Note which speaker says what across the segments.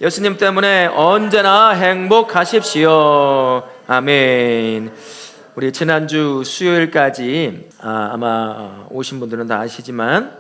Speaker 1: 예수님 때문에 언제나 행복하십시오. 아멘. 우리 지난주 수요일까지 아마 오신 분들은 다 아시지만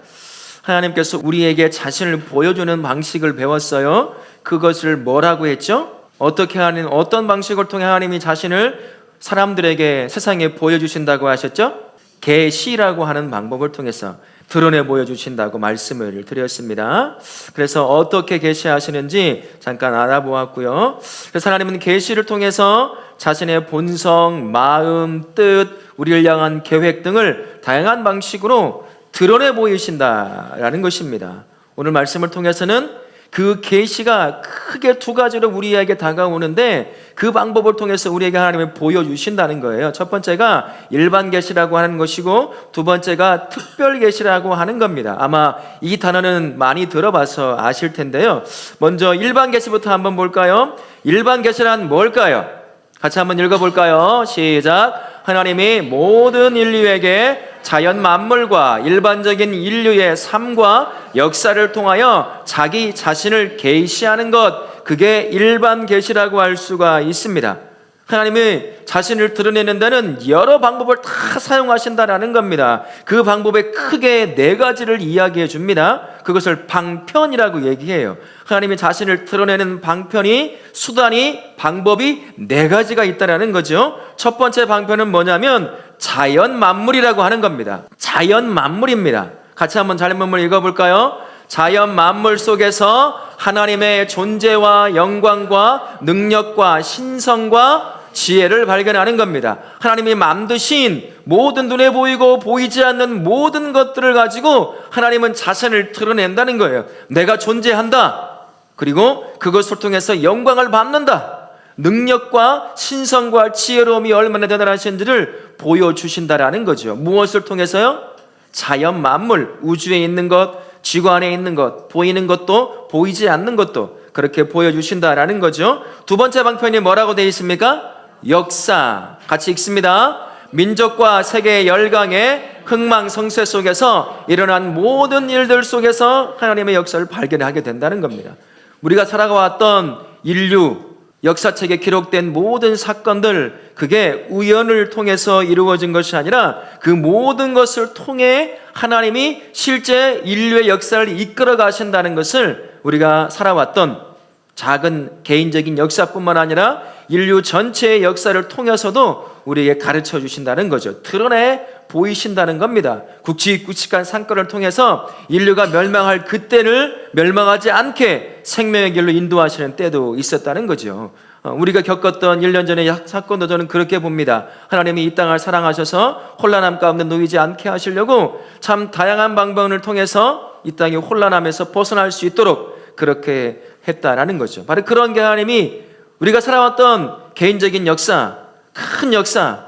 Speaker 1: 하나님께서 우리에게 자신을 보여주는 방식을 배웠어요. 그것을 뭐라고 했죠? 어떻게 하는, 어떤 방식을 통해 하나님이 자신을 사람들에게 세상에 보여주신다고 하셨죠? 계시라고 하는 방법을 통해서 드러내 보여주신다고 말씀을 드렸습니다. 그래서 어떻게 계시하시는지 잠깐 알아보았고요. 그래서 하나님은 계시를 통해서 자신의 본성, 마음, 뜻, 우리를 향한 계획 등을 다양한 방식으로 드러내 보이신다라는 것입니다. 오늘 말씀을 통해서는 그 계시가 크게 두 가지로 우리에게 다가오는데 그 방법을 통해서 우리에게 하나님이 보여주신다는 거예요. 첫 번째가 일반 계시라고 하는 것이고 두 번째가 특별 계시라고 하는 겁니다. 아마 이 단어는 많이 들어봐서 아실 텐데요. 먼저 일반 계시부터 한번 볼까요? 일반 계시란 뭘까요? 같이 한번 읽어볼까요? 시작. 하나님이 모든 인류에게 자연 만물과 일반적인 인류의 삶과 역사를 통하여 자기 자신을 계시하는 것, 그게 일반 계시라고 할 수가 있습니다. 하나님이 자신을 드러내는 데는 여러 방법을 다 사용하신다라는 겁니다. 그 방법에 크게 네 가지를 이야기해 줍니다. 그것을 방편이라고 얘기해요. 하나님이 자신을 드러내는 방편이, 수단이, 방법이 네 가지가 있다라는 거죠. 첫 번째 방편은 뭐냐면 자연 만물이라고 하는 겁니다. 자연 만물입니다. 같이 한번 자연 만물 읽어볼까요? 자연 만물 속에서 하나님의 존재와 영광과 능력과 신성과 지혜를 발견하는 겁니다. 하나님이 만드신 모든 눈에 보이고 보이지 않는 모든 것들을 가지고 하나님은 자신을 드러낸다는 거예요. 내가 존재한다. 그리고 그것을 통해서 영광을 받는다. 능력과 신성과 지혜로움이 얼마나 대단하신지를 보여주신다라는 거죠. 무엇을 통해서요? 자연 만물, 우주에 있는 것, 지구 안에 있는 것, 보이는 것도 보이지 않는 것도 그렇게 보여주신다라는 거죠. 두 번째 방편이 뭐라고 되어 있습니까? 역사. 같이 읽습니다. 민족과 세계의 열강의 흥망성쇠 속에서 일어난 모든 일들 속에서 하나님의 역사를 발견하게 된다는 겁니다. 우리가 살아왔던 인류 역사책에 기록된 모든 사건들, 그게 우연을 통해서 이루어진 것이 아니라 그 모든 것을 통해 하나님이 실제 인류의 역사를 이끌어 가신다는 것을 우리가 살아왔던 작은 개인적인 역사뿐만 아니라 인류 전체의 역사를 통해서도 우리에게 가르쳐 주신다는 거죠. 드러내 보이신다는 겁니다. 굵직굵직한 산거를 통해서 인류가 멸망할 그때를 멸망하지 않게 생명의 길로 인도하시는 때도 있었다는 거죠. 우리가 겪었던 1년 전의 사건도 저는 그렇게 봅니다. 하나님이 이 땅을 사랑하셔서 혼란함 가운데 놓이지 않게 하시려고 참 다양한 방법을 통해서 이 땅이 혼란함에서 벗어날 수 있도록 그렇게 했다라는 거죠. 바로 그런 게 하나님이 우리가 살아왔던 개인적인 역사, 큰 역사,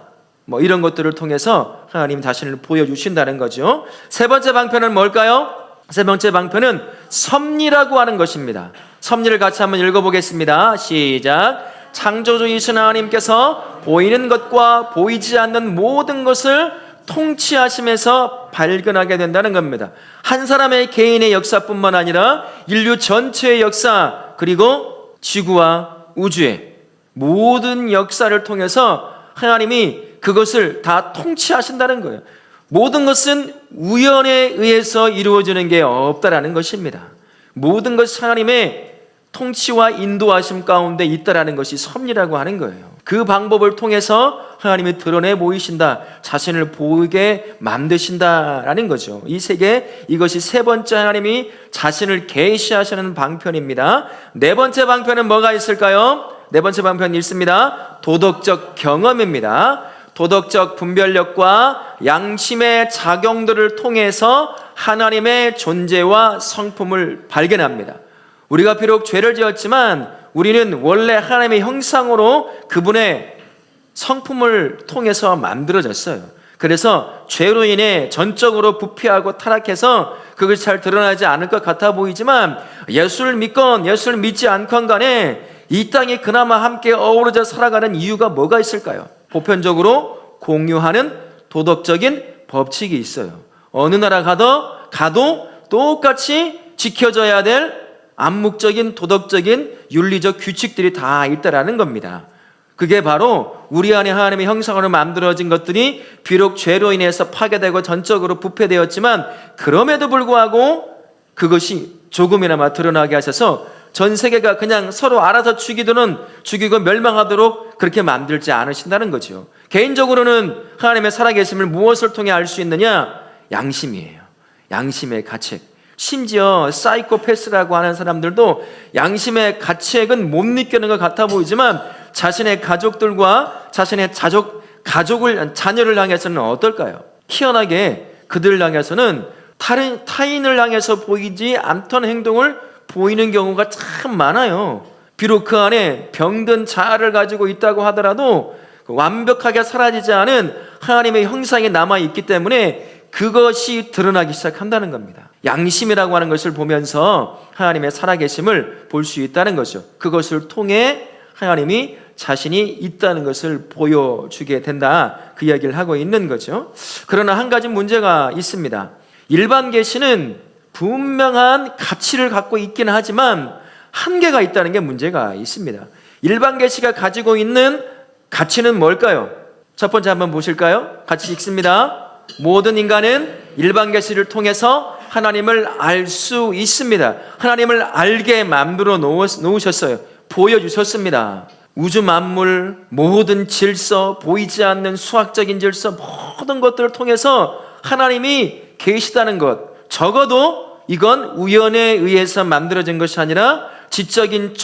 Speaker 1: 이런 것들을 통해서 하나님 자신을 보여주신다는 거죠. 세 번째 방편은 뭘까요? 세 번째 방편은 섭리라고 하는 것입니다. 섭리를 같이 한번 읽어보겠습니다. 시작. 창조주이신 하나님께서 보이는 것과 보이지 않는 모든 것을 통치하심에서 발견하게 된다는 겁니다. 한 사람의 개인의 역사뿐만 아니라 인류 전체의 역사, 그리고 지구와 우주의 모든 역사를 통해서 하나님이 그것을 다 통치하신다는 거예요. 모든 것은 우연에 의해서 이루어지는 게 없다라는 것입니다. 모든 것이 하나님의 통치와 인도하심 가운데 있다라는 것이 섭리라고 하는 거예요. 그 방법을 통해서 하나님이 드러내 보이신다, 자신을 보이게 만드신다라는 거죠. 이 세계, 이것이 세 번째 하나님이 자신을 계시하시는 방편입니다. 네 번째 방편은 뭐가 있을까요? 네 번째 방편 읽습니다. 도덕적 경험입니다. 도덕적 분별력과 양심의 작용들을 통해서 하나님의 존재와 성품을 발견합니다. 우리가 비록 죄를 지었지만 우리는 원래 하나님의 형상으로 그분의 성품을 통해서 만들어졌어요. 그래서 죄로 인해 전적으로 부패하고 타락해서 그것이 잘 드러나지 않을 것 같아 보이지만 예수를 믿건 예수를 믿지 않건 간에 이 땅에 그나마 함께 어우러져 살아가는 이유가 뭐가 있을까요? 보편적으로 공유하는 도덕적인 법칙이 있어요. 어느 나라 가도 똑같이 지켜져야 될 암묵적인 도덕적인 윤리적 규칙들이 다 있다라는 겁니다. 그게 바로 우리 안에 하나님의 형상으로 만들어진 것들이 비록 죄로 인해서 파괴되고 전적으로 부패되었지만 그럼에도 불구하고 그것이 조금이나마 드러나게 하셔서 전 세계가 그냥 서로 알아서 죽이고 멸망하도록 그렇게 만들지 않으신다는 거죠. 개인적으로는 하나님의 살아계심을 무엇을 통해 알 수 있느냐? 양심이에요. 양심의 가책. 심지어 사이코패스라고 하는 사람들도 양심의 가책은 못 느끼는 것 같아 보이지만 자신의 가족들과 자신의 자녀를 향해서는 어떨까요? 희한하게 그들을 향해서는 타인을 향해서 보이지 않던 행동을 보이는 경우가 참 많아요. 비록 그 안에 병든 자아를 가지고 있다고 하더라도 완벽하게 사라지지 않은 하나님의 형상이 남아있기 때문에 그것이 드러나기 시작한다는 겁니다. 양심이라고 하는 것을 보면서 하나님의 살아계심을 볼 수 있다는 거죠. 그것을 통해 하나님이 자신이 있다는 것을 보여주게 된다, 그 이야기를 하고 있는 거죠. 그러나 한 가지 문제가 있습니다. 일반 계시는 분명한 가치를 갖고 있긴 하지만 한계가 있다는 게 문제가 있습니다. 일반 계시가 가지고 있는 가치는 뭘까요? 첫 번째 한번 보실까요? 같이 읽습니다. 모든 인간은 일반 계시를 통해서 하나님을 알 수 있습니다. 하나님을 알게 만들어 놓으셨어요. 보여주셨습니다. 우주 만물, 모든 질서, 보이지 않는 수학적인 질서, 모든 것들을 통해서 하나님이 계시다는 것, 적어도 이건 우연에 의해서 만들어진 것이 아니라 지적인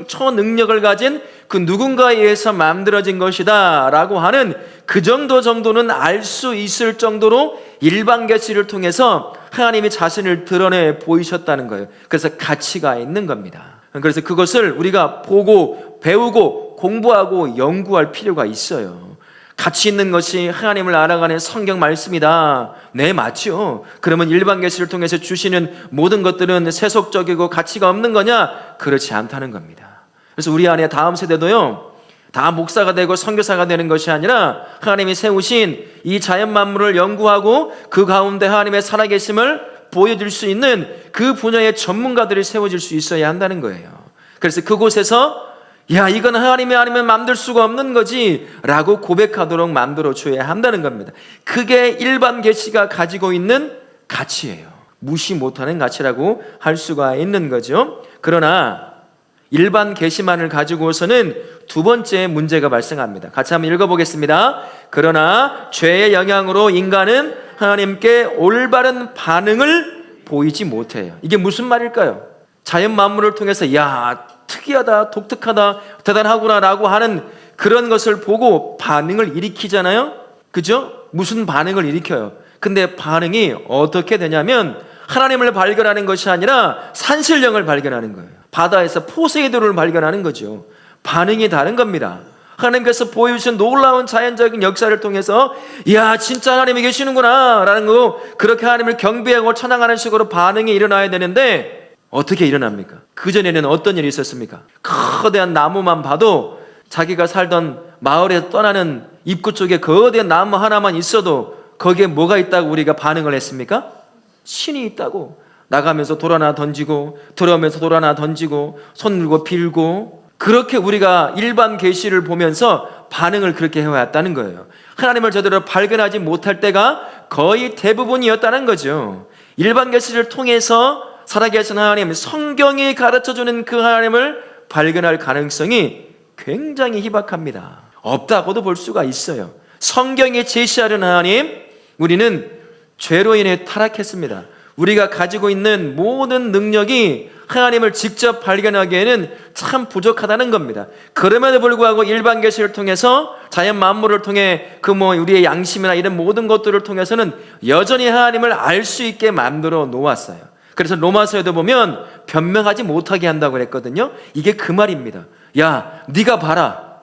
Speaker 1: 초능력을 가진 그 누군가에 의해서 만들어진 것이다 라고 하는 그 정도는 알 수 있을 정도로 일반 계시를 통해서 하나님이 자신을 드러내 보이셨다는 거예요. 그래서 가치가 있는 겁니다. 그래서 그것을 우리가 보고 배우고 공부하고 연구할 필요가 있어요. 가치 있는 것이 하나님을 알아가는 성경 말씀이다. 네, 맞죠. 그러면 일반 계시를 통해서 주시는 모든 것들은 세속적이고 가치가 없는 거냐? 그렇지 않다는 겁니다. 그래서 우리 안에 다음 세대도요, 다 목사가 되고 선교사가 되는 것이 아니라 하나님이 세우신 이 자연 만물을 연구하고 그 가운데 하나님의 살아계심을 보여줄 수 있는 그 분야의 전문가들이 세워질 수 있어야 한다는 거예요. 그래서 그곳에서 야, 이건 하나님이 아니면 만들 수가 없는 거지 라고 고백하도록 만들어줘야 한다는 겁니다. 그게 일반 계시가 가지고 있는 가치예요. 무시 못하는 가치라고 할 수가 있는 거죠. 그러나 일반 계시만을 가지고서는 두 번째 문제가 발생합니다. 같이 한번 읽어보겠습니다. 그러나 죄의 영향으로 인간은 하나님께 올바른 반응을 보이지 못해요. 이게 무슨 말일까요? 자연 만물을 통해서 야, 특이하다, 독특하다, 대단하구나 라고 하는 그런 것을 보고 반응을 일으키잖아요. 그죠? 무슨 반응을 일으켜요? 근데 반응이 어떻게 되냐면 하나님을 발견하는 것이 아니라 산신령을 발견하는 거예요. 바다에서 포세이돈을 발견하는 거죠. 반응이 다른 겁니다. 하나님께서 보여주신 놀라운 자연적인 역사를 통해서 야, 진짜 하나님이 계시는구나 라는 거, 그렇게 하나님을 경배하고 찬양하는 식으로 반응이 일어나야 되는데 어떻게 일어납니까? 그전에는 어떤 일이 있었습니까? 거대한 나무만 봐도 자기가 살던 마을에서 떠나는 입구 쪽에 거대한 나무 하나만 있어도 거기에 뭐가 있다고 우리가 반응을 했습니까? 신이 있다고. 나가면서 돌 하나 던지고 들어오면서 돌 하나 던지고 손 들고 빌고, 그렇게 우리가 일반 계시를 보면서 반응을 그렇게 해왔다는 거예요. 하나님을 제대로 발견하지 못할 때가 거의 대부분이었다는 거죠. 일반 계시를 통해서 살아계신 하나님, 성경이 가르쳐주는 그 하나님을 발견할 가능성이 굉장히 희박합니다. 없다고도 볼 수가 있어요. 성경이 제시하는 하나님, 우리는 죄로 인해 타락했습니다. 우리가 가지고 있는 모든 능력이 하나님을 직접 발견하기에는 참 부족하다는 겁니다. 그럼에도 불구하고 일반 계시를 통해서 자연 만물을 통해 우리의 양심이나 이런 모든 것들을 통해서는 여전히 하나님을 알 수 있게 만들어 놓았어요. 그래서 로마서에도 보면 변명하지 못하게 한다고 그랬거든요. 이게 그 말입니다. 야, 네가 봐라.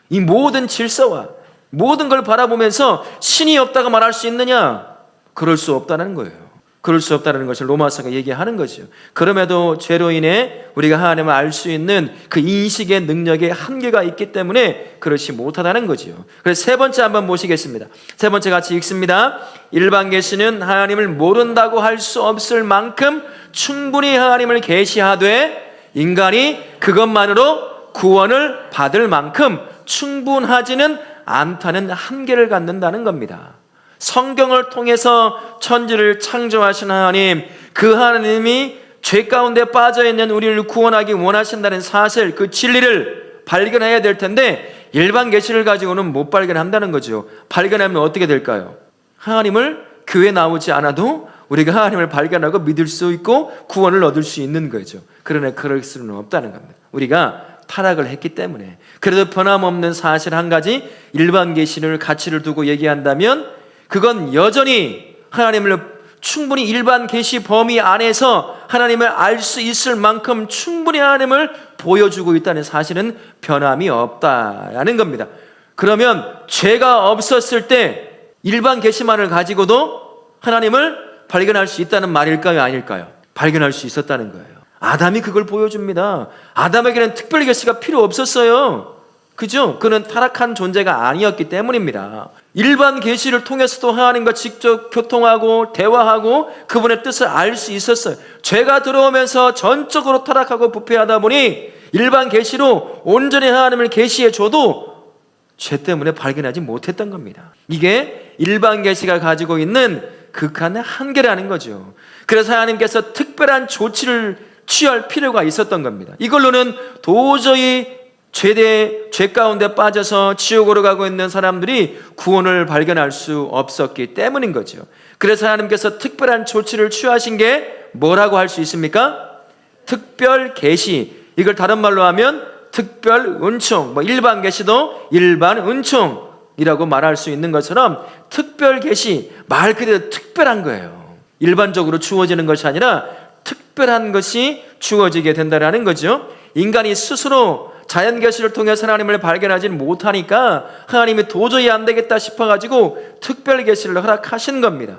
Speaker 1: 이 모든 질서와 모든 걸 바라보면서 신이 없다고 말할 수 있느냐? 그럴 수 없다는 거예요. 그럴 수 없다는 것을 로마서가 얘기하는 거죠. 그럼에도 죄로 인해 우리가 하나님을 알 수 있는 그 인식의 능력에 한계가 있기 때문에 그렇지 못하다는 거죠. 그래서 세 번째 한번 보시겠습니다. 세 번째 같이 읽습니다. 일반 계시는 하나님을 모른다고 할 수 없을 만큼 충분히 하나님을 계시하되 인간이 그것만으로 구원을 받을 만큼 충분하지는 않다는 한계를 갖는다는 겁니다. 성경을 통해서 천지를 창조하신 하나님, 그 하나님이 죄 가운데 빠져있는 우리를 구원하기 원하신다는 사실, 그 진리를 발견해야 될 텐데 일반 계시를 가지고는 못 발견한다는 거죠. 발견하면 어떻게 될까요? 하나님을 교회 나오지 않아도 우리가 하나님을 발견하고 믿을 수 있고 구원을 얻을 수 있는 거죠. 그러나 그럴 수는 없다는 겁니다. 우리가 타락을 했기 때문에. 그래도 변함없는 사실 한 가지, 일반 계시를 가치를 두고 얘기한다면 그건 여전히 하나님을 충분히 일반 계시 범위 안에서 하나님을 알 수 있을 만큼 충분히 하나님을 보여주고 있다는 사실은 변함이 없다라는 겁니다. 그러면 죄가 없었을 때 일반 계시만을 가지고도 하나님을 발견할 수 있다는 말일까요? 아닐까요? 발견할 수 있었다는 거예요. 아담이 그걸 보여줍니다. 아담에게는 특별 계시가 필요 없었어요. 그죠? 그는 타락한 존재가 아니었기 때문입니다. 일반 계시를 통해서도 하나님과 직접 교통하고 대화하고 그분의 뜻을 알 수 있었어요. 죄가 들어오면서 전적으로 타락하고 부패하다 보니 일반 계시로 온전히 하나님을 계시해 줘도 죄 때문에 발견하지 못했던 겁니다. 이게 일반 계시가 가지고 있는 극한의 한계라는 거죠. 그래서 하나님께서 특별한 조치를 취할 필요가 있었던 겁니다. 이걸로는 도저히 죄 가운데 빠져서 지옥으로 가고 있는 사람들이 구원을 발견할 수 없었기 때문인 거죠. 그래서 하나님께서 특별한 조치를 취하신 게 뭐라고 할 수 있습니까? 특별 계시. 이걸 다른 말로 하면 특별 은총. 일반 계시도 일반 은총이라고 말할 수 있는 것처럼 특별 계시, 말 그대로 특별한 거예요. 일반적으로 주어지는 것이 아니라 특별한 것이 주어지게 된다는 거죠. 인간이 스스로 자연 계시를 통해서 하나님을 발견하지는 못하니까 하나님이 도저히 안 되겠다 싶어가지고 특별 계시를 허락하신 겁니다.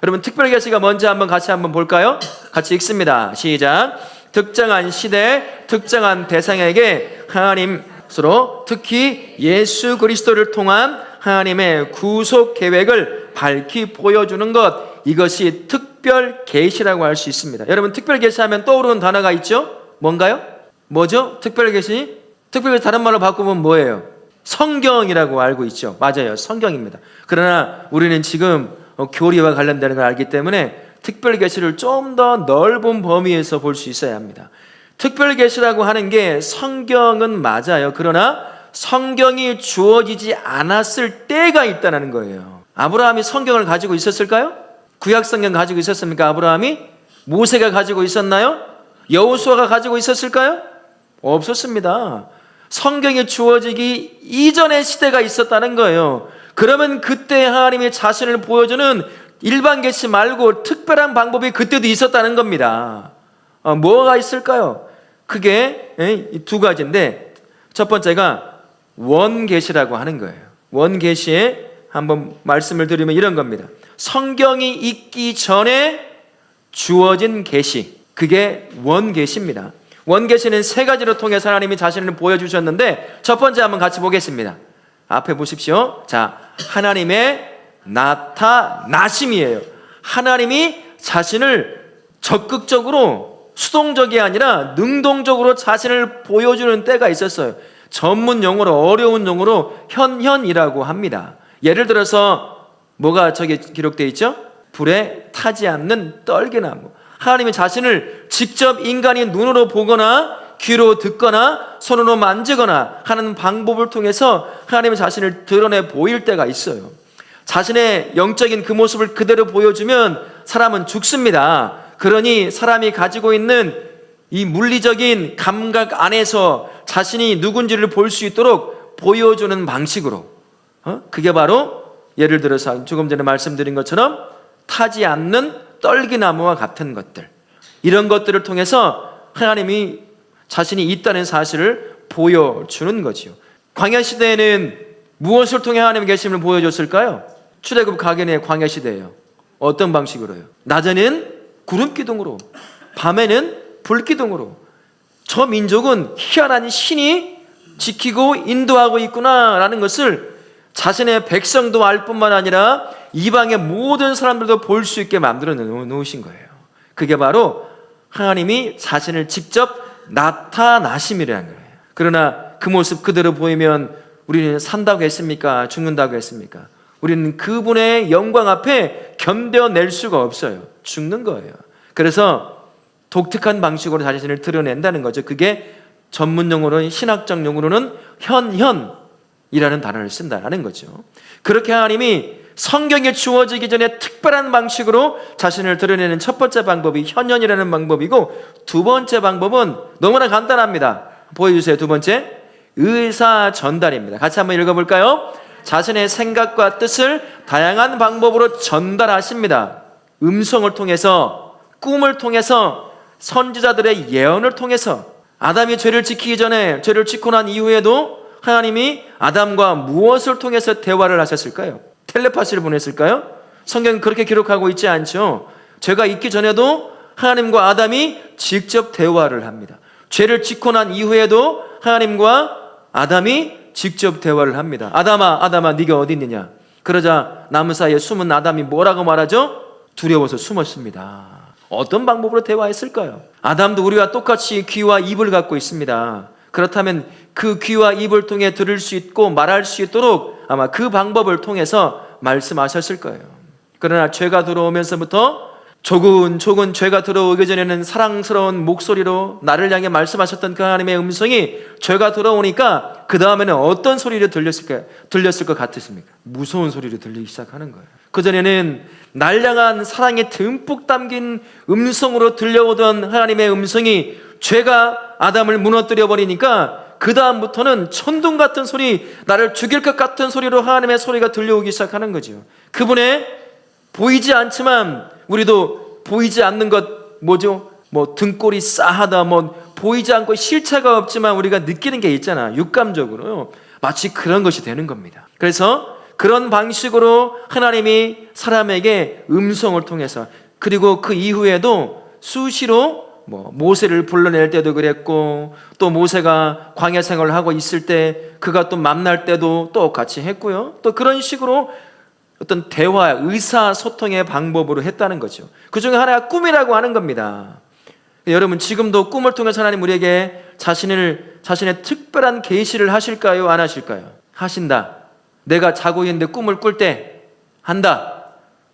Speaker 1: 여러분, 특별 계시가 뭔지 같이 한번 볼까요? 같이 읽습니다. 시작. 특정한 시대, 특정한 대상에게 하나님으로 특히 예수 그리스도를 통한 하나님의 구속 계획을 밝히 보여주는 것, 이것이 특별 계시라고 할 수 있습니다. 여러분, 특별 계시하면 떠오르는 단어가 있죠? 뭔가요? 뭐죠? 특별 계시? 특별 계시 다른 말로 바꾸면 뭐예요? 성경이라고 알고 있죠. 맞아요, 성경입니다. 그러나 우리는 지금 교리와 관련되는 걸 알기 때문에 특별 계시를 좀 더 넓은 범위에서 볼 수 있어야 합니다. 특별 계시라고 하는 게 성경은 맞아요. 그러나 성경이 주어지지 않았을 때가 있다는 거예요. 아브라함이 성경을 가지고 있었을까요? 구약 성경 가지고 있었습니까? 아브라함이? 모세가 가지고 있었나요? 여호수아가 가지고 있었을까요? 없었습니다. 성경이 주어지기 이전의 시대가 있었다는 거예요. 그러면 그때 하나님이 자신을 보여주는 일반 계시 말고 특별한 방법이 그때도 있었다는 겁니다. 뭐가 있을까요? 그게 두 가지인데, 첫 번째가 원계시라고 하는 거예요. 원계시에 한번 말씀을 드리면 이런 겁니다. 성경이 있기 전에 주어진 계시, 그게 원계시입니다. 원계시는 세 가지로 통해서 하나님이 자신을 보여주셨는데, 첫 번째 한번 같이 보겠습니다. 앞에 보십시오. 자, 하나님의 나타나심이에요. 하나님이 자신을 적극적으로, 수동적이 아니라 능동적으로 자신을 보여주는 때가 있었어요. 전문 용어로, 어려운 용어로 현현이라고 합니다. 예를 들어서 뭐가 저기 기록되어 있죠? 불에 타지 않는 떨기나무. 하나님이 자신을 직접 인간이 눈으로 보거나 귀로 듣거나 손으로 만지거나 하는 방법을 통해서 하나님의 자신을 드러내 보일 때가 있어요. 자신의 영적인 그 모습을 그대로 보여주면 사람은 죽습니다. 그러니 사람이 가지고 있는 이 물리적인 감각 안에서 자신이 누군지를 볼 수 있도록 보여주는 방식으로, 그게 바로 예를 들어서 조금 전에 말씀드린 것처럼 타지 않는 떨기나무와 같은 것들, 이런 것들을 통해서 하나님이 자신이 있다는 사실을 보여주는 거지요. 광야 시대에는 무엇을 통해 하나님의 계심을 보여줬을까요? 출애굽 가견의 광야 시대예요. 어떤 방식으로요? 낮에는 구름 기둥으로, 밤에는 불 기둥으로. 저 민족은 희한한 신이 지키고 인도하고 있구나라는 것을 자신의 백성도 알 뿐만 아니라 이방의 모든 사람들도 볼 수 있게 만들어 놓으신 거예요. 그게 바로 하나님이 자신을 직접 나타나심이라는 거예요. 그러나 그 모습 그대로 보이면 우리는 산다고 했습니까? 죽는다고 했습니까? 우리는 그분의 영광 앞에 견뎌낼 수가 없어요. 죽는 거예요. 그래서 독특한 방식으로 자신을 드러낸다는 거죠. 그게 전문 용어로는, 신학적 용어로는 현현이라는 단어를 쓴다는 거죠. 그렇게 하나님이 성경에 주어지기 전에 특별한 방식으로 자신을 드러내는 첫 번째 방법이 현현이라는 방법이고, 두 번째 방법은 너무나 간단합니다. 보여주세요. 두 번째, 의사 전달입니다. 같이 한번 읽어볼까요? 자신의 생각과 뜻을 다양한 방법으로 전달하십니다. 음성을 통해서, 꿈을 통해서, 선지자들의 예언을 통해서. 아담이 죄를 지키기 전에, 죄를 짓고 난 이후에도 하나님이 아담과 무엇을 통해서 대화를 하셨을까요? 텔레파시를 보냈을까요? 성경은 그렇게 기록하고 있지 않죠. 죄가 있기 전에도 하나님과 아담이 직접 대화를 합니다. 죄를 짓고 난 이후에도 하나님과 아담이 직접 대화를 합니다. 아담아 네가 어디 있느냐? 그러자 나무 사이에 숨은 아담이 뭐라고 말하죠? 두려워서 숨었습니다. 어떤 방법으로 대화했을까요? 아담도 우리와 똑같이 귀와 입을 갖고 있습니다. 그렇다면 그 귀와 입을 통해 들을 수 있고 말할 수 있도록 아마 그 방법을 통해서 말씀하셨을 거예요. 그러나 죄가 들어오면서부터 조근조근 죄가 들어오기 전에는 사랑스러운 목소리로 나를 향해 말씀하셨던 그 하나님의 음성이 죄가 들어오니까 그 다음에는 어떤 소리로 들렸을 것 같으십니까? 무서운 소리로 들리기 시작하는 거예요. 그전에는 날 향한 사랑이 듬뿍 담긴 음성으로 들려오던 하나님의 음성이 죄가 아담을 무너뜨려 버리니까 그 다음부터는 천둥 같은 소리, 나를 죽일 것 같은 소리로 하나님의 소리가 들려오기 시작하는 거죠. 그분의 보이지 않지만 우리도 보이지 않는 것 뭐죠? 뭐 등골이 싸하다, 뭐 보이지 않고 실체가 없지만 우리가 느끼는 게 있잖아. 육감적으로 마치 그런 것이 되는 겁니다. 그래서 그런 방식으로 하나님이 사람에게 음성을 통해서, 그리고 그 이후에도 수시로 모세를 불러낼 때도 그랬고, 또 모세가 광야 생활을 하고 있을 때 그가 또 만날 때도 똑같이 했고요. 또 그런 식으로 어떤 대화, 의사소통의 방법으로 했다는 거죠. 그 중에 하나가 꿈이라고 하는 겁니다. 여러분, 지금도 꿈을 통해서 하나님 우리에게 자신의 특별한 계시를 하실까요? 안 하실까요? 하신다. 내가 자고 있는데 꿈을 꿀 때 한다.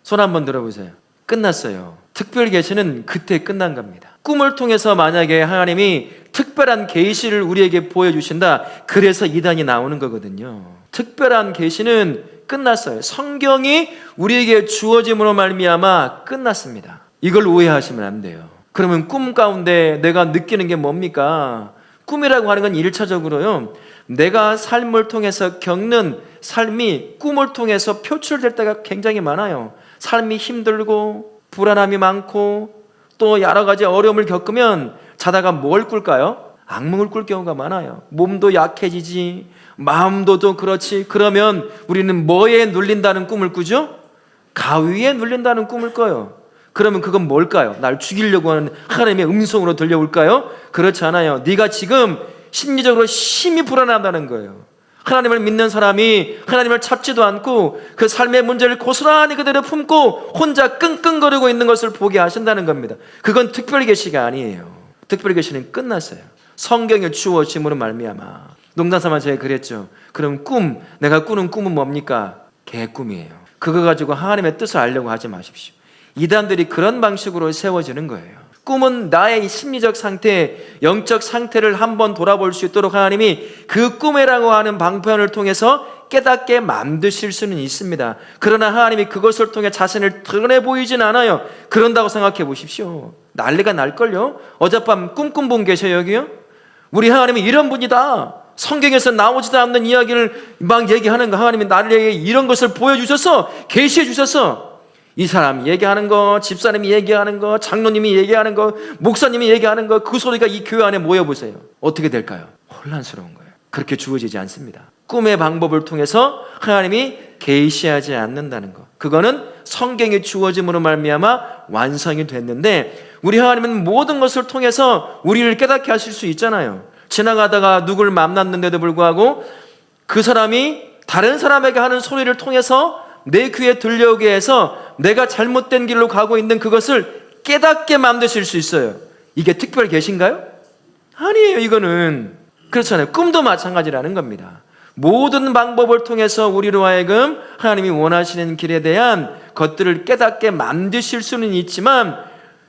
Speaker 1: 손 한번 들어보세요. 끝났어요. 특별 계시는 그때 끝난 겁니다. 꿈을 통해서 만약에 하나님이 특별한 계시를 우리에게 보여주신다, 그래서 이단이 나오는 거거든요. 특별한 계시는 끝났어요. 성경이 우리에게 주어짐으로 말미암아 끝났습니다. 이걸 오해하시면 안 돼요. 그러면 꿈 가운데 내가 느끼는 게 뭡니까? 꿈이라고 하는 건 1차적으로요, 내가 삶을 통해서 겪는 삶이 꿈을 통해서 표출될 때가 굉장히 많아요. 삶이 힘들고 불안함이 많고 또 여러 가지 어려움을 겪으면 자다가 뭘 꿀까요? 악몽을 꿀 경우가 많아요. 몸도 약해지지, 마음도 좀 그렇지. 그러면 우리는 뭐에 눌린다는 꿈을 꾸죠? 가위에 눌린다는 꿈을 꿔요. 그러면 그건 뭘까요? 날 죽이려고 하는 하나님의 음성으로 들려올까요? 그렇지 않아요. 네가 지금 심리적으로 심히 불안하다는 거예요. 하나님을 믿는 사람이 하나님을 찾지도 않고 그 삶의 문제를 고스란히 그대로 품고 혼자 끙끙거리고 있는 것을 보게 하신다는 겁니다. 그건 특별 계시가 아니에요. 특별 계시는 끝났어요. 성경에 주어짐으로 말미암아. 농담삼아 제가 그랬죠. 그럼 내가 꾸는 꿈은 뭡니까? 개꿈이에요. 그거 가지고 하나님의 뜻을 알려고 하지 마십시오. 이단들이 그런 방식으로 세워지는 거예요. 꿈은 나의 심리적 상태, 영적 상태를 한번 돌아볼 수 있도록 하나님이 그 꿈이라고 하는 방편을 통해서 깨닫게 만드실 수는 있습니다. 그러나 하나님이 그것을 통해 자신을 드러내 보이진 않아요. 그런다고 생각해 보십시오. 난리가 날걸요? 어젯밤 꿈꾼 분 계셔요, 여기요? 우리 하나님이 이런 분이다. 성경에서 나오지도 않는 이야기를 막 얘기하는 거, 하나님이 나에게 이런 것을 보여주셔서 계시해 주셔서 이 사람이 얘기하는 거, 집사님이 얘기하는 거, 장로님이 얘기하는 거, 목사님이 얘기하는 거, 그 소리가 이 교회 안에 모여보세요. 어떻게 될까요? 혼란스러운 거예요. 그렇게 주어지지 않습니다. 꿈의 방법을 통해서 하나님이 계시하지 않는다는 거, 그거는 성경에 주어짐으로 말미암아 완성이 됐는데, 우리 하나님은 모든 것을 통해서 우리를 깨닫게 하실 수 있잖아요. 지나가다가 누굴 만났는데도 불구하고 그 사람이 다른 사람에게 하는 소리를 통해서 내 귀에 들려오게 해서 내가 잘못된 길로 가고 있는 그것을 깨닫게 만드실 수 있어요. 이게 특별 계신가요? 아니에요. 이거는 그렇잖아요. 꿈도 마찬가지라는 겁니다. 모든 방법을 통해서 우리로 하여금 하나님이 원하시는 길에 대한 것들을 깨닫게 만드실 수는 있지만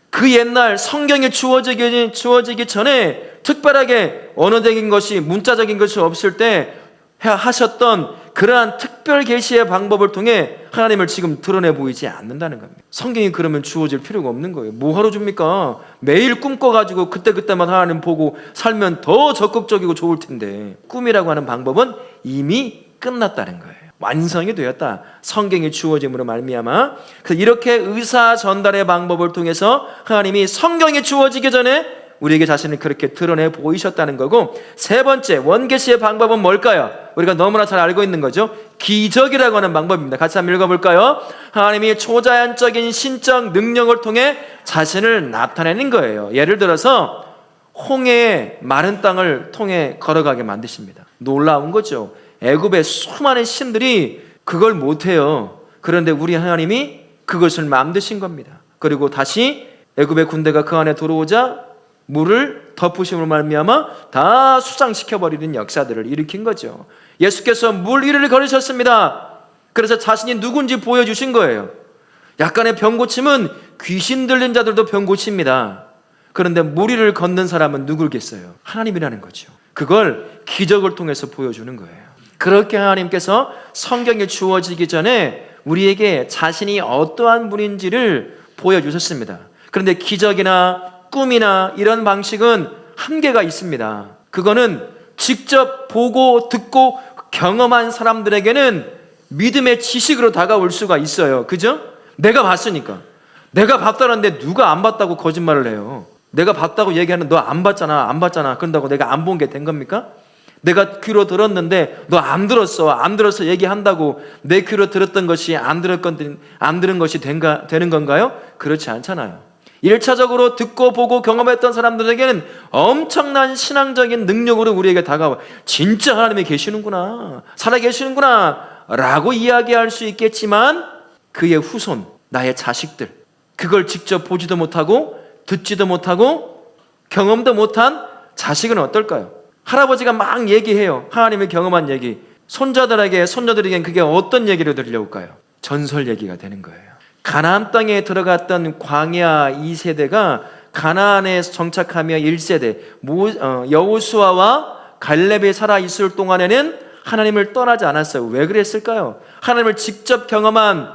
Speaker 1: 그 옛날 성경에 주어지기 전에 특별하게 언어적인 것이 문자적인 것이 없을 때 하셨던 그러한 특별 계시의 방법을 통해 하나님을 지금 드러내 보이지 않는다는 겁니다. 성경이 그러면 주어질 필요가 없는 거예요. 뭐하러 줍니까? 매일 꿈꿔가지고 그때그때만 하나님 보고 살면 더 적극적이고 좋을 텐데 꿈이라고 하는 방법은 이미 끝났다는 거예요. 완성이 되었다. 성경이 주어짐으로 말미암아. 그래서 이렇게 의사 전달의 방법을 통해서 하나님이 성경이 주어지기 전에 우리에게 자신을 그렇게 드러내 보이셨다는 거고, 세 번째 원계시의 방법은 뭘까요? 우리가 너무나 잘 알고 있는 거죠. 기적이라고 하는 방법입니다. 같이 한번 읽어볼까요? 하나님이 초자연적인 신적 능력을 통해 자신을 나타내는 거예요. 예를 들어서 홍해의 마른 땅을 통해 걸어가게 만드십니다. 놀라운 거죠. 애굽의 수많은 신들이 그걸 못해요. 그런데 우리 하나님이 그것을 만드신 겁니다. 그리고 다시 애굽의 군대가 그 안에 들어오자 물을 덮으심으로 말미암아 다 수상시켜버리는 역사들을 일으킨 거죠. 예수께서 물 위를 걸으셨습니다. 그래서 자신이 누군지 보여주신 거예요. 약간의 병 고침은 귀신 들린 자들도 병 고칩니다. 그런데 물 위를 걷는 사람은 누굴겠어요? 하나님이라는 거죠. 그걸 기적을 통해서 보여주는 거예요. 그렇게 하나님께서 성경에 주어지기 전에 우리에게 자신이 어떠한 분인지를 보여주셨습니다. 그런데 기적이나 꿈이나 이런 방식은 한계가 있습니다. 그거는 직접 보고 듣고 경험한 사람들에게는 믿음의 지식으로 다가올 수가 있어요. 그죠? 내가 봤으니까. 내가 봤다는데 누가 안 봤다고 거짓말을 해요. 내가 봤다고 얘기하는 너 안 봤잖아. 그런다고 내가 안 본 게 된 겁니까? 내가 귀로 들었는데 너 안 들었어 얘기한다고 내 귀로 들었던 것이 안 들은 것이 되는 건가요? 그렇지 않잖아요. 1차적으로 듣고 보고 경험했던 사람들에게는 엄청난 신앙적인 능력으로 우리에게 다가와 진짜 하나님이 계시는구나, 살아계시는구나 라고 이야기할 수 있겠지만 그의 후손, 나의 자식들, 그걸 직접 보지도 못하고 듣지도 못하고 경험도 못한 자식은 어떨까요? 할아버지가 막 얘기해요. 하나님을 경험한 얘기. 손자들에게는 그게 어떤 얘기로 들려올까요? 전설 얘기가 되는 거예요. 가나안 땅에 들어갔던 광야 2세대가 가나안에 정착하며 1세대 여호수아와 갈렙이 살아있을 동안에는 하나님을 떠나지 않았어요. 왜 그랬을까요? 하나님을 직접 경험한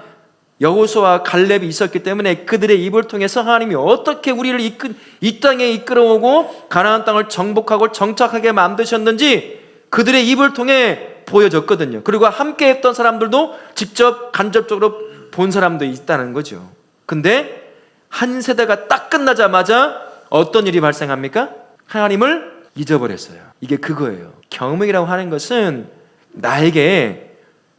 Speaker 1: 여호수아와 갈렙이 있었기 때문에 그들의 입을 통해서 하나님이 어떻게 우리를 이 땅에 이끌어오고 가나안 땅을 정복하고 정착하게 만드셨는지 그들의 입을 통해 보여졌거든요. 그리고 함께 했던 사람들도 직접 간접적으로 본 사람도 있다는 거죠. 근데 한 세대가 딱 끝나자마자 어떤 일이 발생합니까? 하나님을 잊어버렸어요. 이게 그거예요. 경험이라고 하는 것은 나에게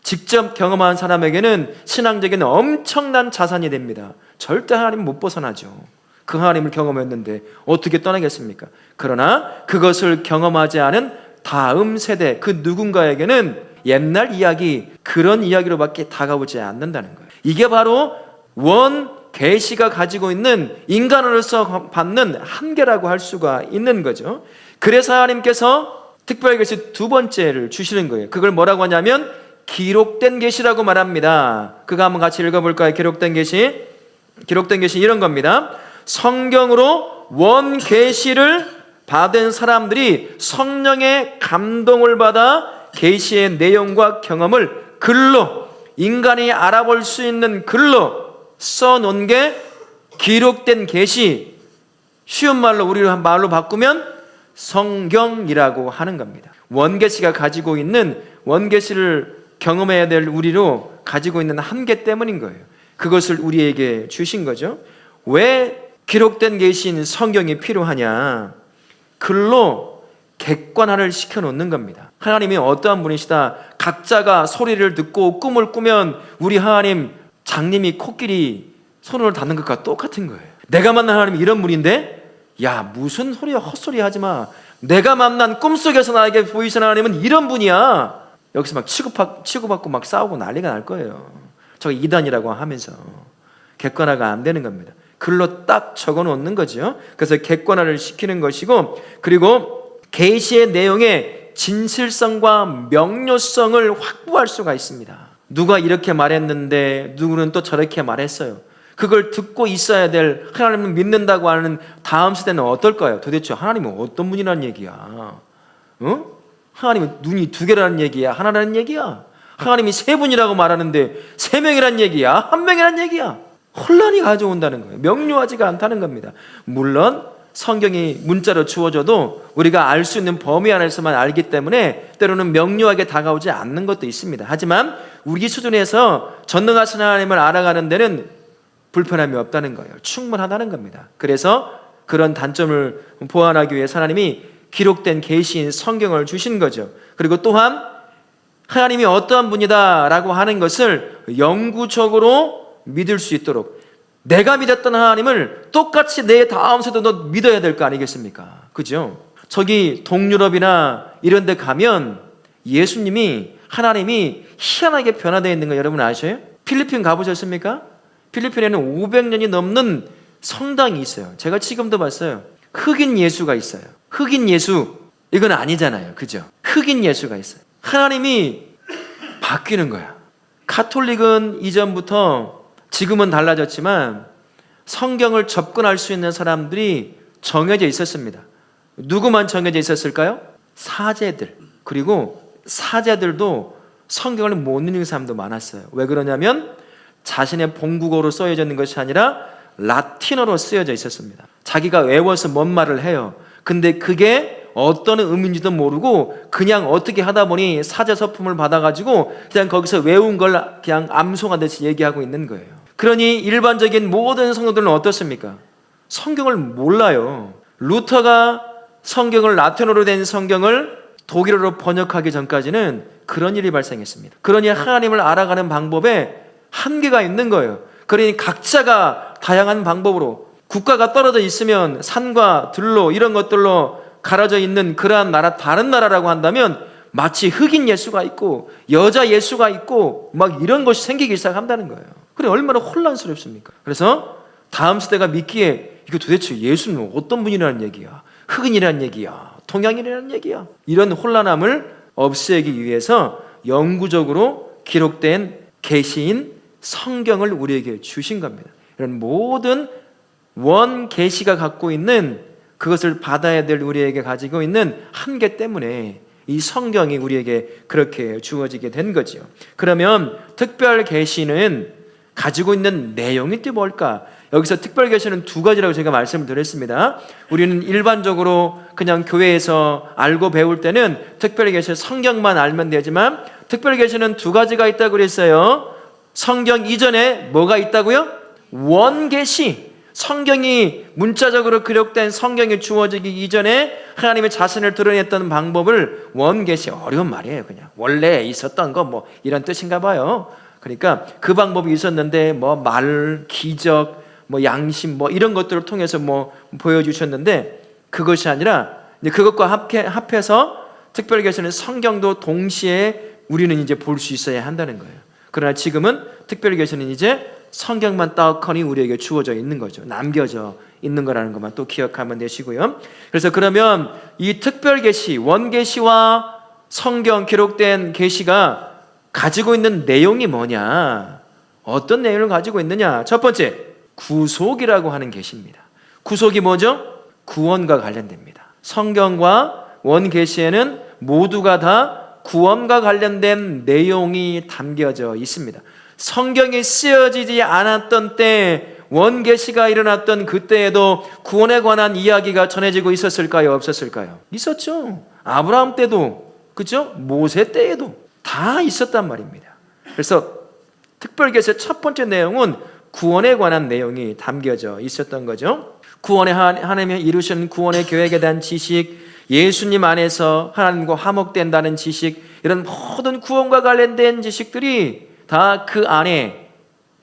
Speaker 1: 직접 경험한 사람에게는 신앙적인 엄청난 자산이 됩니다. 절대 하나님 못 벗어나죠. 그 하나님을 경험했는데 어떻게 떠나겠습니까? 그러나 그것을 경험하지 않은 다음 세대 그 누군가에게는 옛날 이야기, 그런 이야기로밖에 다가오지 않는다는 거예요. 이게 바로 계시가 가지고 있는 인간으로서 받는 한계라고 할 수가 있는 거죠. 그래서 하나님께서 특별 계시 두 번째를 주시는 거예요. 그걸 뭐라고 하냐면 기록된 계시라고 말합니다. 그거 한번 같이 읽어볼까요? 기록된 계시 이런 겁니다. 성경으로 계시를 받은 사람들이 성령의 감동을 받아 계시의 내용과 경험을 글로, 인간이 알아볼 수 있는 글로 써놓은 게 기록된 계시, 쉬운 말로 우리를 말로 바꾸면 성경이라고 하는 겁니다. 원계시가 가지고 있는, 원계시를 경험해야 될 우리로 가지고 있는 한계 때문인 거예요. 그것을 우리에게 주신 거죠. 왜 기록된 계시인 성경이 필요하냐? 글로 객관화를 시켜놓는 겁니다. 하나님이 어떠한 분이시다. 각자가 소리를 듣고 꿈을 꾸면 우리 하나님 장님이 코끼리 손을 닿는 것과 똑같은 거예요. 내가 만난 하나님이 이런 분인데 야 무슨 소리야, 헛소리 하지마. 내가 만난 꿈속에서 나에게 보이신 하나님은 이런 분이야. 여기서 막 치고받고 막 싸우고 난리가 날 거예요. 저거 이단이라고 하면서 객관화가 안 되는 겁니다. 글로 딱 적어 놓는 거죠. 그래서 객관화를 시키는 것이고, 그리고 계시의 내용의 진실성과 명료성을 확보할 수가 있습니다. 누가 이렇게 말했는데 누구는 또 저렇게 말했어요. 그걸 듣고 있어야 될, 하나님을 믿는다고 하는 다음 세대는 어떨까요? 도대체 하나님은 어떤 분이라는 얘기야? 하나님은 눈이 두 개라는 얘기야? 하나라는 얘기야? 하나님이 세 분이라고 말하는데 세 명이란 얘기야? 한 명이란 얘기야? 혼란이 가져온다는 거예요. 명료하지가 않다는 겁니다. 물론 성경이 문자로 주어져도 우리가 알 수 있는 범위 안에서만 알기 때문에 때로는 명료하게 다가오지 않는 것도 있습니다. 하지만 우리 수준에서 전능하신 하나님을 알아가는 데는 불편함이 없다는 거예요. 충분하다는 겁니다. 그래서 그런 단점을 보완하기 위해 하나님이 기록된 계시인 성경을 주신 거죠. 그리고 또한 하나님이 어떠한 분이다라고 하는 것을 영구적으로 믿을 수 있도록, 내가 믿었던 하나님을 똑같이 내 다음 세대도 믿어야 될 거 아니겠습니까? 그죠? 저기 동유럽이나 이런 데 가면 예수님이, 하나님이 희한하게 변화되어 있는 거 여러분 아셔요? 필리핀 가보셨습니까? 필리핀에는 500년이 넘는 성당이 있어요. 제가 지금도 봤어요. 흑인 예수가 있어요. 흑인 예수, 이건 아니잖아요. 그죠? 흑인 예수가 있어요. 하나님이 바뀌는 거야. 가톨릭은 이전부터, 지금은 달라졌지만 성경을 접근할 수 있는 사람들이 정해져 있었습니다. 누구만 정해져 있었을까요? 사제들. 그리고 사제들도 성경을 못 읽는 사람도 많았어요. 왜 그러냐면 자신의 본국어로 쓰여져 있는 것이 아니라 라틴어로 쓰여져 있었습니다. 자기가 외워서 뭔 말을 해요. 근데 그게 어떤 의미인지도 모르고 그냥 어떻게 하다 보니 사제 서품을 받아가지고 그냥 거기서 외운 걸 그냥 암송하듯이 얘기하고 있는 거예요. 그러니 일반적인 모든 성도들은 어떻습니까? 성경을 몰라요. 루터가 성경을, 라틴어로 된 성경을 독일어로 번역하기 전까지는 그런 일이 발생했습니다. 그러니 하나님을 알아가는 방법에 한계가 있는 거예요. 그러니 각자가 다양한 방법으로, 국가가 떨어져 있으면 산과 들로 이런 것들로 가려져 있는 그러한 나라, 다른 나라라고 한다면 마치 흑인 예수가 있고 여자 예수가 있고 막 이런 것이 생기기 시작한다는 거예요. 그래, 얼마나 혼란스럽습니까? 그래서 다음 세대가 믿기에 이거 도대체 예수는 어떤 분이라는 얘기야? 흑인이라는 얘기야? 동양인이라는 얘기야? 이런 혼란함을 없애기 위해서 영구적으로 기록된 계시인 성경을 우리에게 주신 겁니다. 이런 모든 원 계시가 갖고 있는, 그것을 받아야 될 우리에게 가지고 있는 한계 때문에 이 성경이 우리에게 그렇게 주어지게 된 거죠. 그러면 특별 계시는 가지고 있는 내용이 또 뭘까? 여기서 특별 계시는 두 가지라고 제가 말씀을 드렸습니다. 우리는 일반적으로 그냥 교회에서 알고 배울 때는 특별 계시 성경만 알면 되지만 특별 계시는 두 가지가 있다고 그랬어요. 성경 이전에 뭐가 있다고요? 원계시. 성경이 문자적으로 기록된 성경이 주어지기 이전에 하나님의 자신을 드러냈던 방법을, 원계시, 어려운 말이에요. 그냥 원래 있었던 거 뭐 이런 뜻인가 봐요. 그러니까 그 방법이 있었는데 뭐 말, 기적, 뭐 양심, 뭐 이런 것들을 통해서 뭐 보여주셨는데 그것이 아니라 이제 그것과 합해서 특별계시는 성경도 동시에 우리는 이제 볼 수 있어야 한다는 거예요. 그러나 지금은 특별계시는 이제 성경만 떡하니 우리에게 주어져 있는 거죠. 남겨져 있는 거라는 것만 또 기억하면 되시고요. 그래서 그러면 이 특별계시, 원계시와 성경 기록된 계시가 가지고 있는 내용이 뭐냐? 어떤 내용을 가지고 있느냐? 첫 번째, 구속이라고 하는 계시입니다. 구속이 뭐죠? 구원과 관련됩니다. 성경과 원계시에는 모두가 다 구원과 관련된 내용이 담겨져 있습니다. 성경이 쓰여지지 않았던 때, 원계시가 일어났던 그때에도 구원에 관한 이야기가 전해지고 있었을까요? 없었을까요? 있었죠. 아브라함 때도, 그죠? 모세 때에도 다 있었단 말입니다. 그래서 특별계시의 첫 번째 내용은 구원에 관한 내용이 담겨져 있었던 거죠. 구원의 하나님이 이루신 구원의 계획에 대한 지식, 예수님 안에서 하나님과 화목된다는 지식, 이런 모든 구원과 관련된 지식들이 다 그 안에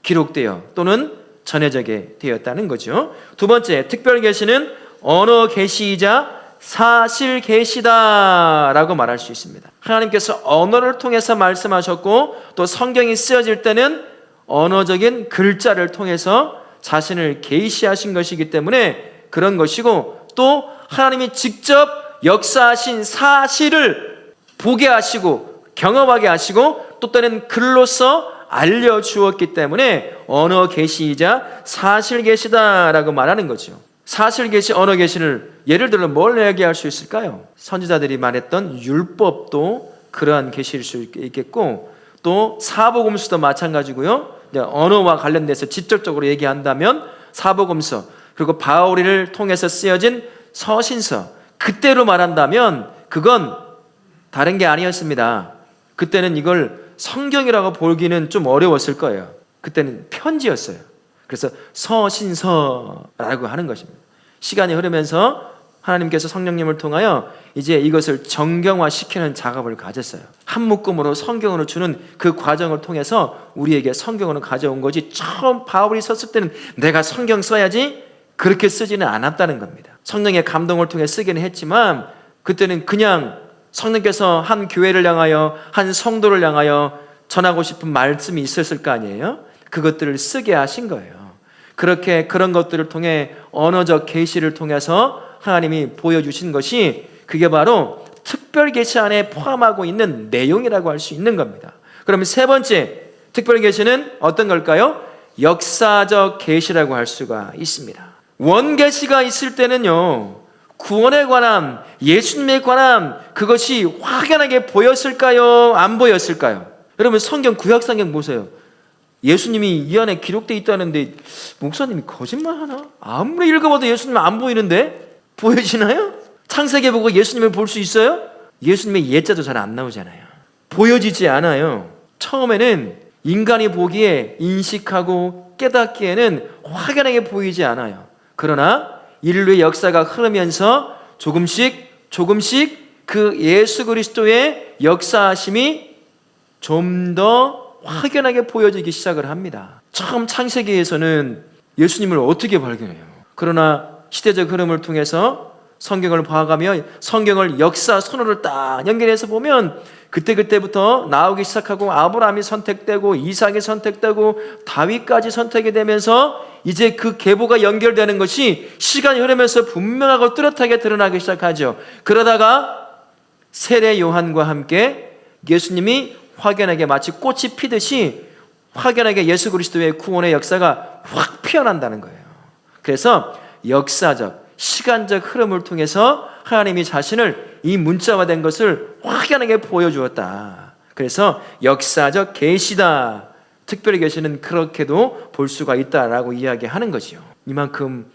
Speaker 1: 기록되어 또는 전해지게 되었다는 거죠. 두 번째, 특별계시는 언어 계시이자 사실 계시다라고 말할 수 있습니다. 하나님께서 언어를 통해서 말씀하셨고 또 성경이 쓰여질 때는 언어적인 글자를 통해서 자신을 계시하신 것이기 때문에 그런 것이고, 또 하나님이 직접 역사하신 사실을 보게 하시고 경험하게 하시고 또 때는 글로써 알려주었기 때문에 언어 계시이자 사실 계시다라고 말하는 거죠. 사실 계시, 언어 계시를 예를 들어 뭘 얘기할 수 있을까요? 선지자들이 말했던 율법도 그러한 계시일 수 있겠고, 또 사복음서도 마찬가지고요. 언어와 관련돼서 직접적으로 얘기한다면 사복음서, 그리고 바울을 통해서 쓰여진 서신서, 그때로 말한다면 그건 다른 게 아니었습니다. 그때는 이걸 성경이라고 보기는 좀 어려웠을 거예요. 그때는 편지였어요. 그래서 서신서라고 하는 것입니다. 시간이 흐르면서 하나님께서 성령님을 통하여 이제 이것을 정경화시키는 작업을 가졌어요. 한 묶음으로 성경으로 주는 그 과정을 통해서 우리에게 성경으로 가져온 거지, 처음 바울이 썼을 때는 내가 성경 써야지 그렇게 쓰지는 않았다는 겁니다. 성령의 감동을 통해 쓰기는 했지만 그때는 그냥 성령께서 한 교회를 향하여, 한 성도를 향하여 전하고 싶은 말씀이 있었을 거 아니에요? 그것들을 쓰게 하신 거예요. 그렇게 그런 것들을 통해 언어적 계시를 통해서 하나님이 보여주신 것이, 그게 바로 특별 계시 안에 포함하고 있는 내용이라고 할 수 있는 겁니다. 그러면 세 번째 특별 계시는 어떤 걸까요? 역사적 계시라고 할 수가 있습니다. 원계시가 있을 때는요, 구원에 관한, 예수님에 관한 그것이 확연하게 보였을까요? 안 보였을까요? 여러분 성경, 구약 성경 보세요. 예수님이 이 안에 기록되어 있다는데 목사님이 거짓말하나? 아무리 읽어봐도 예수님 안 보이는데 보여지나요? 창세기 보고 예수님을 볼 수 있어요? 예수님의 예자도 잘 안 나오잖아요. 보여지지 않아요. 처음에는 인간이 보기에, 인식하고 깨닫기에는 확연하게 보이지 않아요. 그러나 인류의 역사가 흐르면서 조금씩 그 예수 그리스도의 역사하심이 좀 더 확연하게 보여지기 시작을 합니다. 처음 창세기에서는 예수님을 어떻게 발견해요? 그러나 시대적 흐름을 통해서 성경을 봐가며 성경을 역사 선호를 딱 연결해서 보면 그때부터 나오기 시작하고, 아브라함이 선택되고 이삭이 선택되고 다윗까지 선택이 되면서 이제 그 계보가 연결되는 것이 시간이 흐르면서 분명하고 뚜렷하게 드러나기 시작하죠. 그러다가 세례 요한과 함께 예수님이 확연하게 마치 꽃이 피듯이 확연하게 예수 그리스도의 구원의 역사가 확 피어난다는 거예요. 그래서 역사적, 시간적 흐름을 통해서 하나님이 자신을 이 문자화된 것을 확연하게 보여주었다. 그래서 역사적 계시다. 특별히 계시는 그렇게도 볼 수가 있다라고 이야기하는 거죠. 이만큼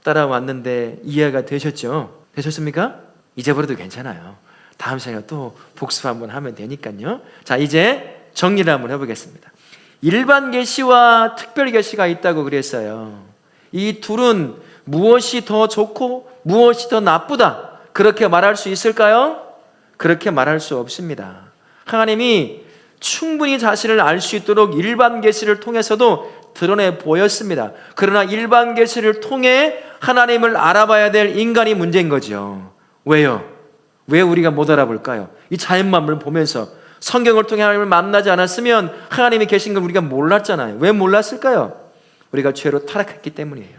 Speaker 1: 따라왔는데 이해가 되셨죠? 되셨습니까? 잊어버려도 괜찮아요. 다음 시간에 또 복습 한번 하면 되니까요. 자, 이제 정리를 한번 해보겠습니다. 일반 계시와 특별 계시가 있다고 그랬어요. 이 둘은 무엇이 더 좋고 무엇이 더 나쁘다, 그렇게 말할 수 있을까요? 그렇게 말할 수 없습니다. 하나님이 충분히 자신을 알 수 있도록 일반 계시를 통해서도 드러내 보였습니다. 그러나 일반 계시를 통해 하나님을 알아봐야 될 인간이 문제인 거죠. 왜요? 왜 우리가 못 알아볼까요? 이 자연만물을 보면서 성경을 통해 하나님을 만나지 않았으면 하나님이 계신 걸 우리가 몰랐잖아요. 왜 몰랐을까요? 우리가 죄로 타락했기 때문이에요.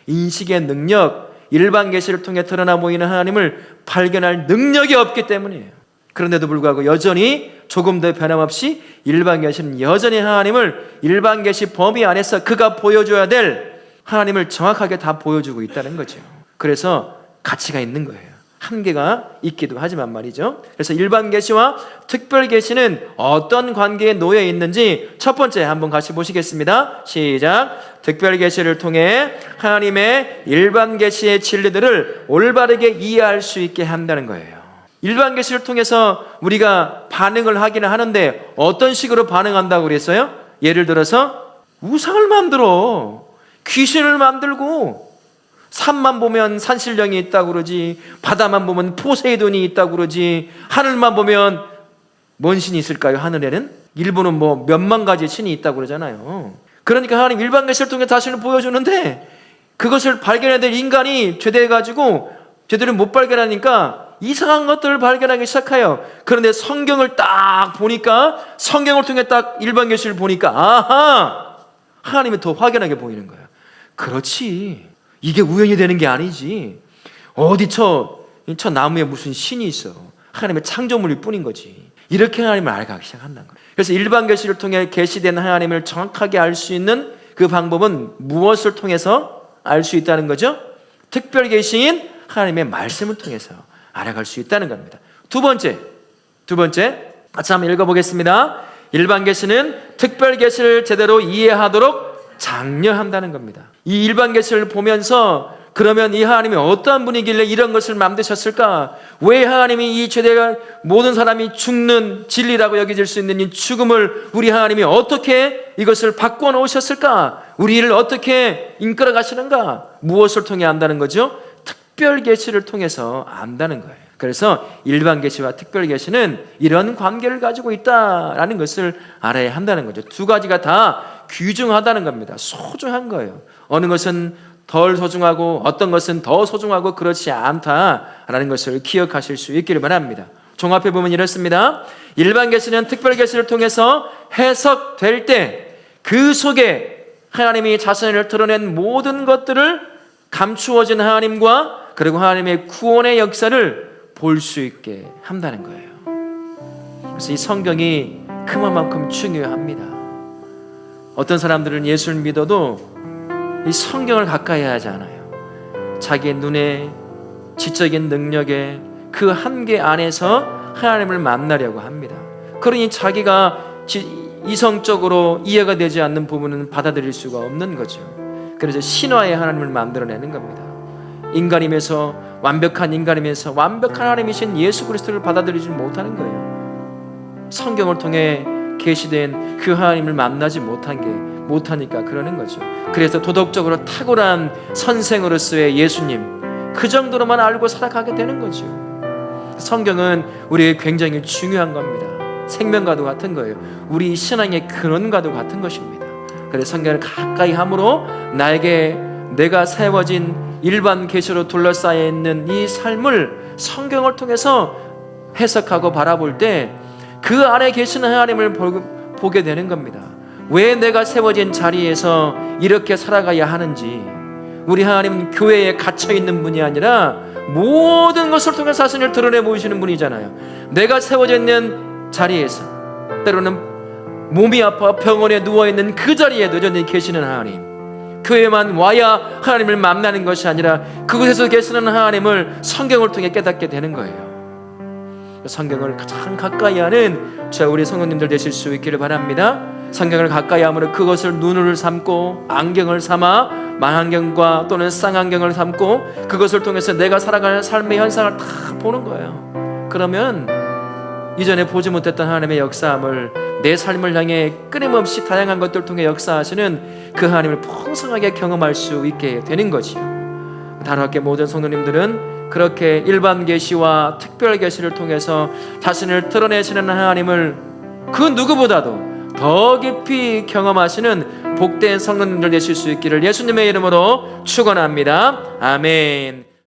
Speaker 1: 인식의 능력, 일반 계시를 통해 드러나 보이는 하나님을 발견할 능력이 없기 때문이에요. 그런데도 불구하고 여전히 조금 더 변함없이 일반 계시는 여전히 하나님을 일반 계시 범위 안에서 그가 보여줘야 될 하나님을 정확하게 다 보여주고 있다는 거죠. 그래서 가치가 있는 거예요. 한계가 있기도 하지만 말이죠. 그래서 일반 계시와 특별 계시는 어떤 관계에 놓여 있는지 첫 번째 한번 같이 보시겠습니다. 시작. 특별 계시를 통해 하나님의 일반 계시의 진리들을 올바르게 이해할 수 있게 한다는 거예요. 일반 계시를 통해서 우리가 반응을 하기는 하는데 어떤 식으로 반응한다고 그랬어요? 예를 들어서 우상을 만들어, 귀신을 만들고, 산만 보면 산신령이 있다고 그러지, 바다만 보면 포세이돈이 있다고 그러지, 하늘만 보면 뭔 신이 있을까요? 하늘에는 일본은 뭐 몇만 가지 신이 있다고 그러잖아요. 그러니까 하나님 일반 계시를 통해 자신을 보여주는데 그것을 발견해야 될 인간이 죄돼가지고 제대로 못 발견하니까 이상한 것들을 발견하기 시작해요. 그런데 성경을 딱 보니까, 성경을 통해 딱 일반 계시를 보니까 아하! 하나님이 더 확연하게 보이는 거예요. 그렇지. 이게 우연히 되는 게 아니지. 어디 저 나무에 무슨 신이 있어. 하나님의 창조물일 뿐인 거지. 이렇게 하나님을 알기 시작한다는 거예요. 그래서 일반 계시를 통해 계시된 하나님을 정확하게 알 수 있는 그 방법은 무엇을 통해서 알 수 있다는 거죠? 특별 계시인 하나님의 말씀을 통해서 알아갈 수 있다는 겁니다. 두 번째 같이 한번 읽어보겠습니다. 일반 계시는 특별 계시를 제대로 이해하도록 장려한다는 겁니다. 이 일반 계시를 보면서 그러면 이 하나님이 어떠한 분이길래 이런 것을 만드셨을까? 왜 하나님이 이 죄대가 모든 사람이 죽는 진리라고 여겨질 수 있는 이 죽음을 우리 하나님이 어떻게 이것을 바꿔 놓으셨을까? 우리를 어떻게 이끌어 가시는가? 무엇을 통해 안다는 거죠? 특별 계시를 통해서 안다는 거예요. 그래서 일반 계시와 특별 계시는 이런 관계를 가지고 있다라는 것을 알아야 한다는 거죠. 두 가지가 다 귀중하다는 겁니다. 소중한 거예요. 어느 것은 덜 소중하고 어떤 것은 더 소중하고 그렇지 않다라는 것을 기억하실 수 있기를 바랍니다. 종합해 보면 이렇습니다. 일반 계시는 특별 계시를 통해서 해석될 때 그 속에 하나님이 자신을 드러낸 모든 것들을 감추어진 하나님과 그리고 하나님의 구원의 역사를 볼 수 있게 한다는 거예요. 그래서 이 성경이 그만큼 중요합니다. 어떤 사람들은 예수를 믿어도 이 성경을 가까이 하지 않아요. 자기의 눈에 지적인 능력에 그 한계 안에서 하나님을 만나려고 합니다. 그러니 자기가 이성적으로 이해가 되지 않는 부분은 받아들일 수가 없는 거죠. 그래서 신화의 하나님을 만들어내는 겁니다. 인간이면서 완벽한 인간이면서 완벽한 하나님이신 예수 그리스도를 받아들이지 못하는 거예요. 성경을 통해 계시된 그 하나님을 만나지 못하니까 그러는 거죠. 그래서 도덕적으로 탁월한 선생으로서의 예수님 그 정도로만 알고 살아가게 되는 거죠. 성경은 우리에게 굉장히 중요한 겁니다. 생명과도 같은 거예요. 우리 신앙의 근원과도 같은 것입니다. 그래서 성경을 가까이 함으로 내가 세워진 일반 계시로 둘러싸여 있는 이 삶을 성경을 통해서 해석하고 바라볼 때 그 안에 계시는 하나님을 보게 되는 겁니다. 왜 내가 세워진 자리에서 이렇게 살아가야 하는지, 우리 하나님은 교회에 갇혀있는 분이 아니라 모든 것을 통해 자신을 드러내 보이시는 분이잖아요. 내가 세워져 있는 자리에서 때로는 몸이 아파 병원에 누워있는 그 자리에도 여전히 계시는 하나님, 교회만 와야 하나님을 만나는 것이 아니라 그곳에서 계시는 하나님을 성경을 통해 깨닫게 되는 거예요. 성경을 가장 가까이 하는 우리 성도님들 되실 수 있기를 바랍니다. 성경을 가까이 함으로 그것을 눈을 삼고 안경을 삼아 망안경과 또는 쌍안경을 삼고 그것을 통해서 내가 살아가는 삶의 현상을 다 보는 거예요. 그러면 이전에 보지 못했던 하나님의 역사함을 내 삶을 향해 끊임없이 다양한 것들을 통해 역사하시는 그 하나님을 풍성하게 경험할 수 있게 되는 거지요. 다름없게 모든 성도님들은 그렇게 일반 계시와 특별 계시를 통해서 자신을 드러내시는 하나님을 그 누구보다도 더 깊이 경험하시는 복된 성도님들 되실 수 있기를 예수님의 이름으로 축원합니다. 아멘.